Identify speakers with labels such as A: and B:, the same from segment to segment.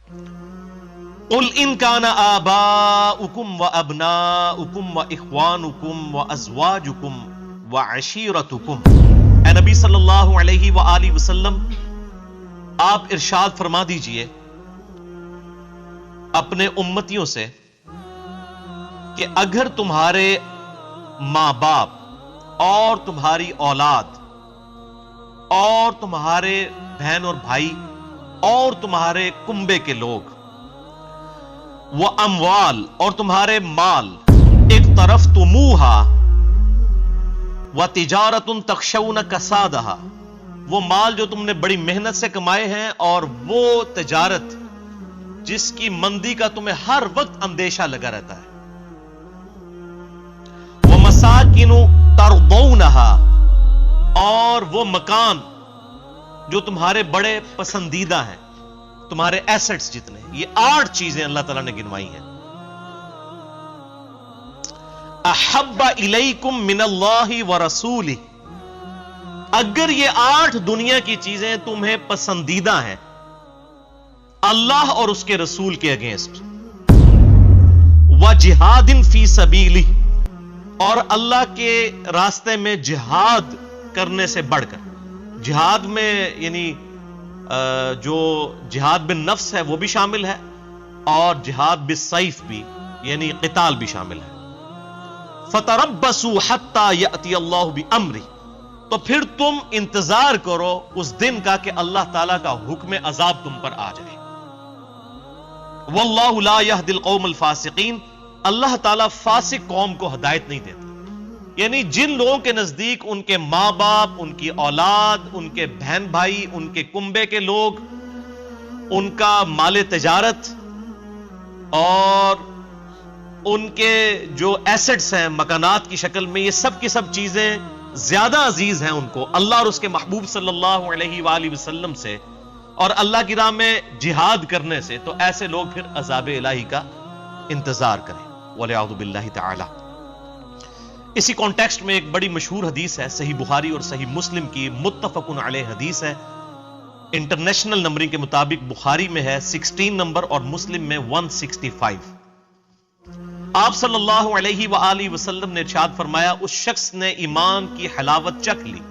A: قل ان کان آباؤکم وابناؤکم واخوانکم وازواجکم وعشیرتکم، اے نبی صلی اللہ علیہ وآلہ وسلم آپ ارشاد فرما دیجئے اپنے امتیوں سے کہ اگر تمہارے ماں باپ اور تمہاری اولاد اور تمہارے بہن اور بھائی اور تمہارے کنبے کے لوگ، وہ اموال اور تمہارے مال، اقترفتموہا وتجارت تخشون کسادہا، وہ مال جو تم نے بڑی محنت سے کمائے ہیں اور وہ تجارت جس کی مندی کا تمہیں ہر وقت اندیشہ لگا رہتا ہے، ومساکن ترضونہا، اور وہ مکان جو تمہارے بڑے پسندیدہ ہیں، تمہارے ایسٹس جتنے، یہ 8 چیزیں اللہ تعالیٰ نے گنوائی ہیں، احب الیکم من اللہ ورسولہ، اگر یہ 8 دنیا کی چیزیں تمہیں پسندیدہ ہیں اللہ اور اس کے رسول کے اگینسٹ، وجہاد فی سبیلہ، اور اللہ کے راستے میں جہاد کرنے سے بڑھ کر، جہاد میں یعنی جو جہاد بالنفس ہے وہ بھی شامل ہے اور جہاد بالسیف بھی یعنی قتال بھی شامل ہے، فتربصوا حتی یأتی اللہ بامرہ، تو پھر تم انتظار کرو اس دن کا کہ اللہ تعالیٰ کا حکم عذاب تم پر آ جائے، واللہ لا یہدی القوم الفاسقین، اللہ تعالیٰ فاسق قوم کو ہدایت نہیں دیتا، یعنی جن لوگوں کے نزدیک ان کے ماں باپ، ان کی اولاد، ان کے بہن بھائی، ان کے کنبے کے لوگ، ان کا مال تجارت اور ان کے جو ایسٹس ہیں مکانات کی شکل میں، یہ سب کی سب چیزیں زیادہ عزیز ہیں ان کو اللہ اور اس کے محبوب صلی اللہ علیہ وآلہ وسلم سے اور اللہ کی راہ میں جہاد کرنے سے، تو ایسے لوگ پھر عذاب الہی کا انتظار کریں والعیاذ باللہ تعالی۔ اسی کانٹیکسٹ میں ایک بڑی مشہور حدیث ہے، صحیح بخاری اور صحیح مسلم کی متفق علیہ حدیث ہے، انٹرنیشنل نمبرنگ کے مطابق بخاری میں ہے 16 نمبر اور مسلم میں 165۔ آپ صلی اللہ علیہ وآلہ وسلم نے ارشاد فرمایا، اس شخص نے ایمان کی حلاوت چکھ لی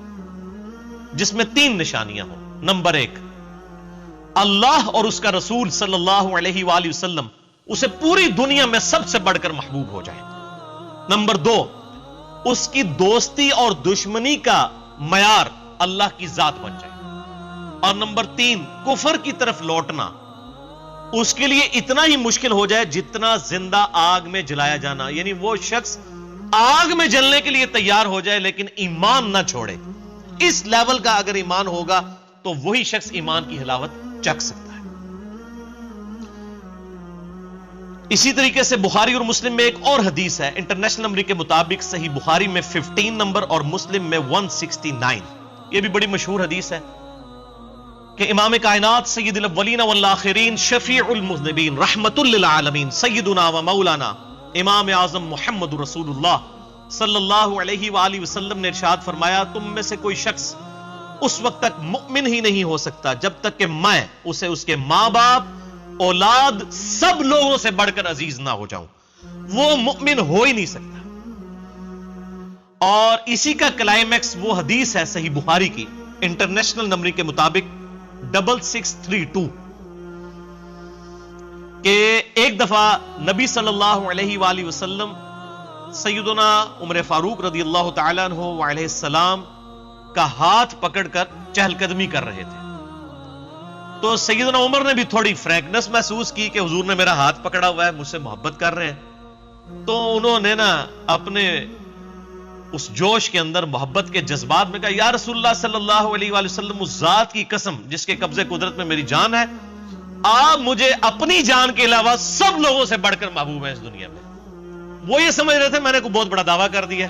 A: جس میں 3 نشانیاں ہوں۔ نمبر 1، اللہ اور اس کا رسول صلی اللہ علیہ وآلہ وسلم اسے پوری دنیا میں سب سے بڑھ کر محبوب ہو جائے۔ نمبر 2، اس کی دوستی اور دشمنی کا معیار اللہ کی ذات بن جائے۔ اور نمبر 3، کفر کی طرف لوٹنا اس کے لیے اتنا ہی مشکل ہو جائے جتنا زندہ آگ میں جلایا جانا، یعنی وہ شخص آگ میں جلنے کے لیے تیار ہو جائے لیکن ایمان نہ چھوڑے۔ اس لیول کا اگر ایمان ہوگا تو وہی شخص ایمان کی حلاوت چکھ سکتا ہے۔ اسی طریقے سے بخاری اور مسلم میں ایک اور حدیث ہے، انٹرنیشنل نمبر کے مطابق صحیح بخاری میں 15 نمبر اور مسلم میں 169۔ یہ بھی بڑی مشہور حدیث ہے کہ امام کائنات سید الاولین والآخرین شفیع المذنبین رحمت للعالمین سیدنا و مولانا امام اعظم محمد رسول اللہ صلی اللہ علیہ وآلہ وسلم نے ارشاد فرمایا، تم میں سے کوئی شخص اس وقت تک مؤمن ہی نہیں ہو سکتا جب تک کہ میں اسے اس کے ماں باپ، اولاد، سب لوگوں سے بڑھ کر عزیز نہ ہو جاؤں۔ وہ مؤمن ہو ہی نہیں سکتا۔ اور اسی کا کلائمیکس وہ حدیث ہے صحیح بخاری کی انٹرنیشنل نمبر کے مطابق 6632 کہ ایک دفعہ نبی صلی اللہ علیہ وآلہ وسلم سیدنا عمر فاروق رضی اللہ تعالیٰ عنہ وعلیہ السلام کا ہاتھ پکڑ کر چہل قدمی کر رہے تھے، تو سیدنا عمر نے بھی تھوڑی فرینکنس محسوس کی کہ حضور نے میرا ہاتھ پکڑا ہوا ہے، مجھ سے محبت کر رہے ہیں، تو انہوں نے اپنے اس جوش کے اندر محبت کے جذبات میں کہا، یا رسول اللہ صلی اللہ علیہ وآلہ وسلم، اس ذات کی قسم جس کے قبضے قدرت میں میری جان ہے، آپ مجھے اپنی جان کے علاوہ سب لوگوں سے بڑھ کر محبوب ہیں اس دنیا میں۔ وہ یہ سمجھ رہے تھے میں نے کوئی بہت بڑا دعویٰ کر دیا،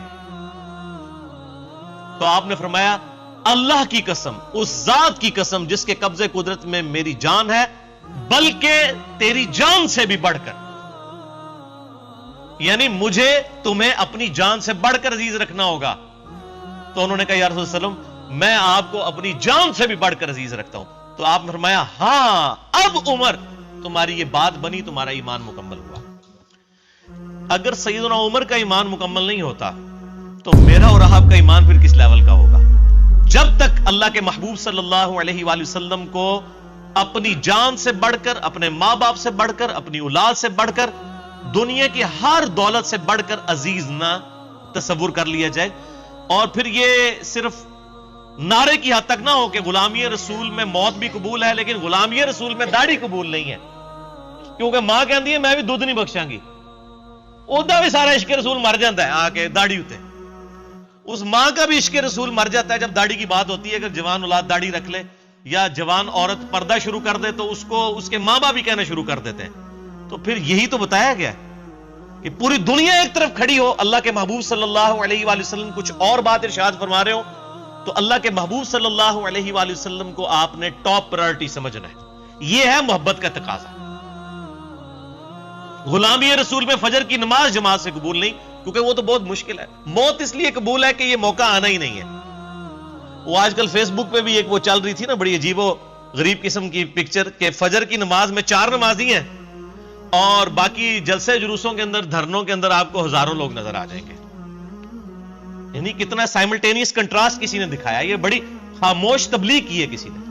A: تو آپ نے فرمایا، اللہ کی قسم، اس ذات کی قسم جس کے قبضے قدرت میں میری جان ہے، بلکہ تیری جان سے بھی بڑھ کر، یعنی مجھے تمہیں اپنی جان سے بڑھ کر عزیز رکھنا ہوگا۔ تو انہوں نے کہا، یا رسول اللہ صلی اللہ علیہ وسلم، میں آپ کو اپنی جان سے بھی بڑھ کر عزیز رکھتا ہوں۔ تو آپ نے فرمایا، ہاں اب عمر تمہاری یہ بات بنی، تمہارا ایمان مکمل ہوا۔ اگر سیدنا عمر کا ایمان مکمل نہیں ہوتا تو میرا اور آپ کا ایمان پھر کس لیول کا ہوگا؟ جب تک اللہ کے محبوب صلی اللہ علیہ وآلہ وسلم کو اپنی جان سے بڑھ کر، اپنے ماں باپ سے بڑھ کر، اپنی اولاد سے بڑھ کر، دنیا کی ہر دولت سے بڑھ کر عزیز نہ تصور کر لیا جائے، اور پھر یہ صرف نعرے کی حد تک نہ ہو کہ غلامی رسول میں موت بھی قبول ہے لیکن غلامی رسول میں داڑھی قبول نہیں ہے، کیونکہ ماں کہتی ہے میں بھی دودھ نہیں بخشاں گی، اودا بھی سارا عشق رسول مر جاتا ہے آ کے داڑھی ہوتے، اس ماں کا بھی عشق رسول مر جاتا ہے جب داڑھی کی بات ہوتی ہے۔ اگر جوان اولاد داڑھی رکھ لے یا جوان عورت پردہ شروع کر دے تو اس کو اس کے ماں باپ بھی کہنا شروع کر دیتے ہیں۔ تو پھر یہی تو بتایا گیا کہ پوری دنیا ایک طرف کھڑی ہو، اللہ کے محبوب صلی اللہ علیہ وآلہ وسلم کچھ اور بات ارشاد فرما رہے ہو، تو اللہ کے محبوب صلی اللہ علیہ وآلہ وسلم کو آپ نے ٹاپ پرائرٹی سمجھنا ہے۔ یہ ہے محبت کا تقاضا۔ غلامی رسول میں فجر کی نماز جماعت سے قبول نہیں، کیونکہ وہ تو بہت مشکل ہے۔ موت اس لیے قبول ہے کہ یہ موقع آنا ہی نہیں ہے۔ وہ آج کل فیس بک پہ بھی ایک وہ چل رہی تھی نا، بڑی عجیب و غریب قسم کی پکچر، کہ فجر کی نماز میں 4 نمازی ہیں اور باقی جلسے جلوسوں کے اندر، دھرنوں کے اندر آپ کو ہزاروں لوگ نظر آ جائیں گے۔ یعنی کتنا سائملٹینیس کنٹراسٹ کسی نے دکھایا، یہ بڑی خاموش تبلیغ کی ہے کسی نے۔